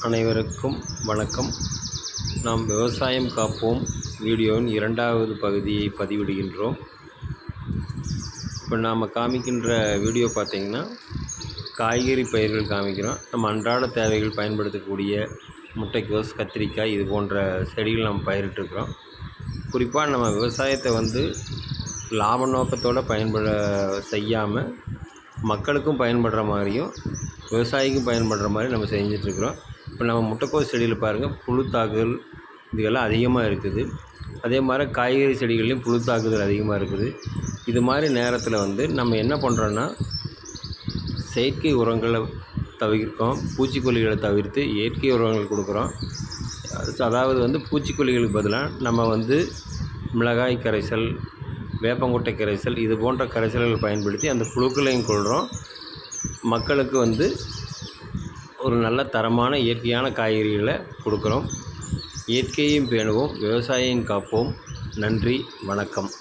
அனைவருக்கும் வணக்கம். நாம் விவசாயம் காப்போம் வீடியோவின் 2வது பகுதியை பதிவிடுகின்றோம். இப்போ நாம் காமிக்கின்ற வீடியோ பார்த்திங்கன்னா காய்கறி பயிர்கள் காமிக்கிறோம். நம்ம அன்றாட தேவைகள் பயன்படுத்தக்கூடிய முட்டைக்கோஸ், கத்திரிக்காய் இது போன்ற செடிகள் நம்ம பயிரிட்டுருக்குறோம். குறிப்பாக நம்ம விவசாயத்தை லாப நோக்கத்தோடு செய்யாமல் மக்களுக்கும் பயன்படுற மாதிரியும் விவசாயிக்கும் பயன்படுற மாதிரி நம்ம செஞ்சிட்ருக்குறோம். இப்போ நம்ம முட்டைக்கோஸ் செடியில் பாருங்கள், புழு தாக்குதல் இதுகெல்லாம் அதிகமாக இருக்குது. அதே மாதிரி காய்கறி செடிகள்லேயும் புழு தாக்குதல் அதிகமாக இருக்குது. இது மாதிரி நேரத்தில் நம்ம என்ன பண்ணுறோன்னா, செயற்கை உரங்களை தவிர்க்கிறோம், பூச்சிக்கொல்லிகளை தவிர்த்து இயற்கை உரங்கள் கொடுக்குறோம். அதாவது பூச்சிக்கொல்லிகளுக்கு பதிலாக நம்ம மிளகாய் கரைசல், வேப்பங்கொட்டை கரைசல் இது போன்ற கரைசல்களை பயன்படுத்தி அந்த புழுக்களையும் கொள்கிறோம். மக்களுக்கு ஒரு நல்ல தரமான இயற்கையான காய்கறிகளை கொடுக்குறோம். இயற்கையையும் பேணுவோம், விவசாயியும் காப்போம். நன்றி, வணக்கம்.